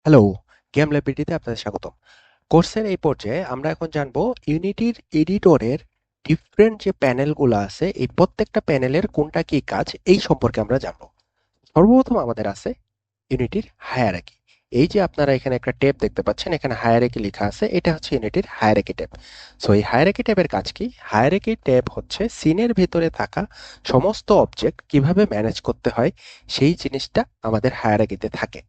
Hello, game লাইব্রেরিতে আপনাদের স্বাগতম। কোর্সের এই পর্যায়ে আমরা এখন জানবো ইউনিটির এডিটরের ডিফারেন্ট যে প্যানেলগুলো আছে এই প্রত্যেকটা প্যানেলের কোনটা কি কাজ এই সম্পর্কে আমরা জানবো। সর্বপ্রথম আমাদের আছে ইউনিটির হায়ারার্কি। এই যে আপনারা এখানে একটা ট্যাব দেখতে পাচ্ছেন, এখানে হায়ারার্কি লেখা আছে, এটা হচ্ছে ইউনিটির হায়ারার্কি ট্যাব। সো এই হায়ারার্কি ট্যাবের কাজ কি? হায়ারার্কি ট্যাব হচ্ছে সিনের ভিতরে থাকা সমস্ত অবজেক্ট কিভাবে ম্যানেজ করতে হয় সেই জিনিসটা আমাদের হায়ারার্কিতে থাকে।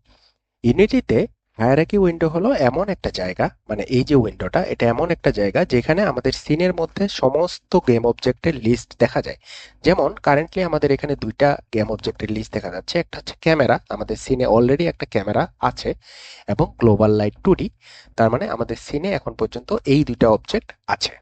ইউনিটিতে হায়ারার্কি উইন্ডো হলো এমন একটা জায়গা, মানে এই যে উইন্ডোটা, এটা এমন একটা জায়গা যেখানে আমাদের সিনের মধ্যে সমস্ত গেম অবজেক্টের লিস্ট দেখা যায়। যেমন কারেন্টলি আমাদের এখানে দুইটা গেম অবজেক্টের লিস্ট দেখা যাচ্ছে। একটা হচ্ছে ক্যামেরা, আমাদের সিনে অলরেডি একটা ক্যামেরা আছে, এবং গ্লোবাল লাইট 2D। তার মানে আমাদের সিনে এখন পর্যন্ত এই দুইটা অবজেক্ট আছে।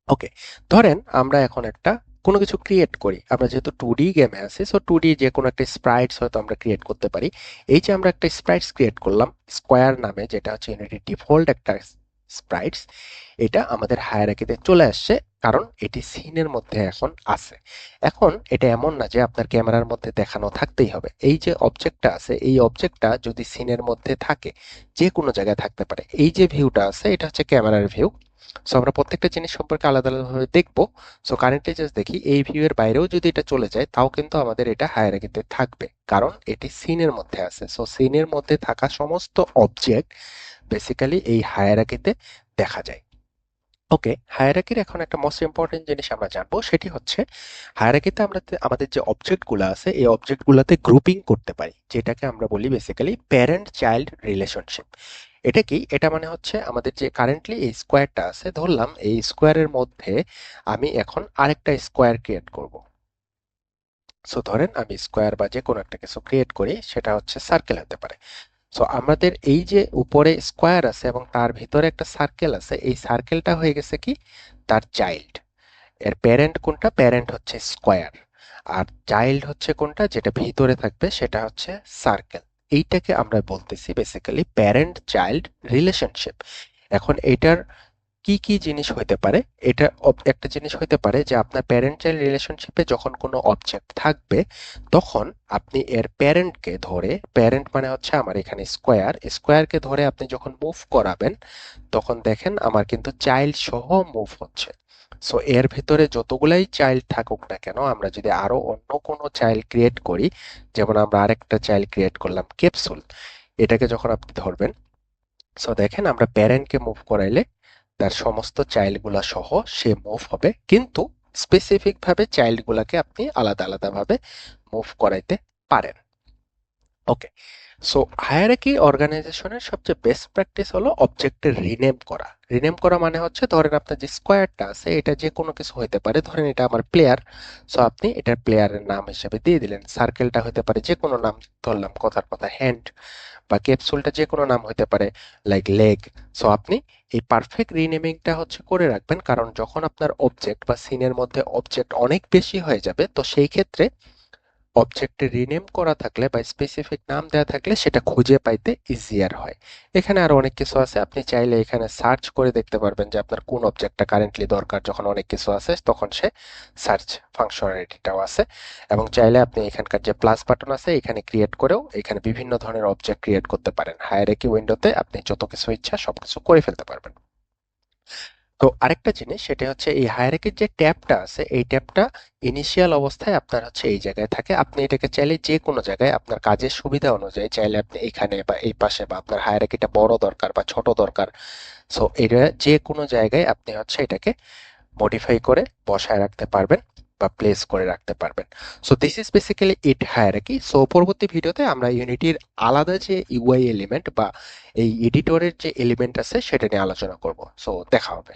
ওকে, ধরেন আমরা এখন একটা কোনো কিছু ক্রিয়েট করি। আমরা যেহেতু 2D গেমে আছি, সো 2D যে কোনো একটা স্প্রাইটস হয়তো আমরা ক্রিয়েট করতে পারি। এই যে আমরা একটা স্প্রাইটস ক্রিয়েট করলাম স্কোয়ার নামে, যেটা হচ্ছে ইউনিটির ডিফল্ট একটা স্প্রাইটস, এটা আমাদের হায়ারার্কিতে চলে আসছে, কারণ এটি সিনের মধ্যে এখন আছে। এখন এটা এমন না যে আপনার ক্যামেরার মধ্যে দেখানো থাকতেই হবে। এই যে অবজেক্টটা আছে, এই অবজেক্টটা যদি সিনের মধ্যে থাকে, যে কোনো জায়গায় থাকতে পারে। এই যে ভিউটা আছে, এটা হচ্ছে ক্যামেরার ভিউ। সো আমরা প্রত্যেকটা জিনিস সম্পর্কে আলাদা আলাদাভাবে দেখবো। সো কারেন্টলি জাস্ট দেখি, এই ভিউ এর বাইরেও যদি এটা চলে যায় তাও কিন্তু আমাদের এটা হায়ারার্কিতে থাকবে, কারণ এটি সিনের মধ্যে আছে। সো সিনের মধ্যে থাকা সমস্ত অবজেক্ট বেসিক্যালি এই হায়ারার্কিতে দেখা যায়। ওকে, হায়ারার্কির এখন একটা মোস্ট ইম্পর্টেন্ট জিনিস আমরা জানবো, সেটি হচ্ছে হায়ারার্কিতে আমরা আমাদের যে অবজেক্টগুলো আছে এই অবজেক্টগুলোতে গ্রুপিং করতে পারি, যেটাকে আমরা বলি বেসিক্যালি প্যারেন্ট চাইল্ড রিলেশনশিপ। এটা কি? এটা মানে হচ্ছে আমাদের যে কারেন্টলি এই স্কোয়ারটা আছে, ধরলাম এই স্কোয়ারের মধ্যে আমি এখন আরেকটা স্কোয়ার ক্রিয়েট করব। সো ধরেন আমি স্কোয়ার বা যে কোনো একটা কিছু ক্রিয়েট করি, সেটা হচ্ছে সার্কেল হতে পারে। সো আমাদের এই যে উপরে স্কোয়ার আছে এবং তার ভিতরে একটা সার্কেল আছে, এই সার্কেলটা হয়ে গেছে কি তার চাইল্ড। এর প্যারেন্ট কোনটা? প্যারেন্ট হচ্ছে স্কোয়ার। আর চাইল্ড হচ্ছে কোনটা? যেটা ভিতরে থাকবে সেটা হচ্ছে সার্কেল। এইটাকে আমরা বলতেছি বেসিক্যালি প্যারেন্ট চাইল্ড রিলেশনশিপ। এখন এটার কি কি জিনিস হইতে পারে? এটা একটা জিনিস হইতে পারে যে আপনার প্যারেন্ট চাইল্ড রিলেশনশিপে যখন কোনো অবজেক্ট থাকবে, তখন আপনি এর প্যারেন্টকে ধরে, প্যারেন্ট মানে হচ্ছে আমার এখানে স্কোয়ার, স্কোয়ারকে ধরে আপনি যখন মুভ করাবেন, তখন দেখেন আমার কিন্তু চাইল্ড সহ মুভ হচ্ছে। সো এর ভিতরে যতগুলাই চাইল্ড থাকুক না কেন, আমরা যদি আরো অন্য কোনো চাইল্ড ক্রিয়েট করি, যেমন আমরা আরেকটা চাইল্ড ক্রিয়েট করলাম ক্যাপসুল, এটাকে যখন আপনি ধরবেন, সো দেখেন আমরা প্যারেন্টকে মুভ করাইলে তার সমস্ত চাইল্ড গুলা সহ সে মুভ হবে, কিন্তু স্পেসিফিক ভাবে চাইল্ড গুলাকে আপনি আলাদা আলাদা ভাবে মুভ করাইতে পারেন। ওকে, সো হায়ারার্কি অর্গানাইজেশনের সবচেয়ে বেস্ট প্র্যাকটিস হলো অবজেক্টের রিনেম করা। রিনেম করা মানে হচ্ছে, ধরেন আপনার যে স্কোয়ারটা আছে এটা যে কোনো কিছু হতে পারে, ধরেন এটা আমার প্লেয়ার, সো আপনি এটার প্লেয়ারের নাম হিসেবে দিয়ে দিলেন। সার্কেলটা হতে পারে যে কোনো নাম, ধরলাম কথার কথা হ্যান্ড, বা ক্যাপসুলটা যে কোনো নাম হতে পারে লাইক লেগ। সো আপনি এই পারফেক্ট রিনেমিংটা হচ্ছে করে রাখবেন, কারণ যখন আপনার অবজেক্ট বা সিনের মধ্যে অবজেক্ট অনেক বেশি হয়ে যাবে, তো সেই ক্ষেত্রে অবজেক্টে রিনেম করা থাকলে বা স্পেসিফিক নাম দেওয়া থাকলে সেটা খুঁজে পাইতে ইজিয়ার হয়। এখানে আরো অনেক কিছু আছে, আপনি চাইলে এখানে সার্চ করে দেখতে পারবেন যে আপনার কোন অবজেক্টটা কারেন্টলি দরকার। যখন অনেক কিছু আছে তখন সে সার্চ ফাংশনালিটিটাও আছে, এবং চাইলে আপনি এখানকার যে প্লাস বাটন আছে এখানে ক্রিয়েট করেও এখানে বিভিন্ন ধরনের অবজেক্ট ক্রিয়েট করতে পারেন। হায়ারার্কি উইন্ডোতে আপনি যত কিছু ইচ্ছা সবকিছু করে ফেলতে পারবেন। তো আরেকটা জিনিস, সেটা হচ্ছে এই হায়ারার্কির যে ট্যাবটা আছে, এই ট্যাবটা ইনিশিয়াল অবস্থায় আপনার হচ্ছে এই জায়গায় থাকে। আপনি এটাকে চাইলে যে কোনো জায়গায় আপনার কাজের সুবিধা অনুযায়ী চাইলে আপনি এখানে বা এই পাশে, বা আপনার হায়ারার্কিটা বড় দরকার বা ছোট দরকার, সো এটা যে কোনো জায়গায় আপনি হচ্ছে এটাকে মডিফাই করে বসায় রাখতে পারবেন বা প্লেস করে রাখতে পারবেন। So this is basically it hierarchy. So পরবর্তী ভিডিওতে আমরা ইউনিটির আলাদা যে ইউআই এলিমেন্ট বা এই এডিটরের যে এলিমেন্ট আছে সেটা নিয়ে আলোচনা করব। সো দেখা হবে।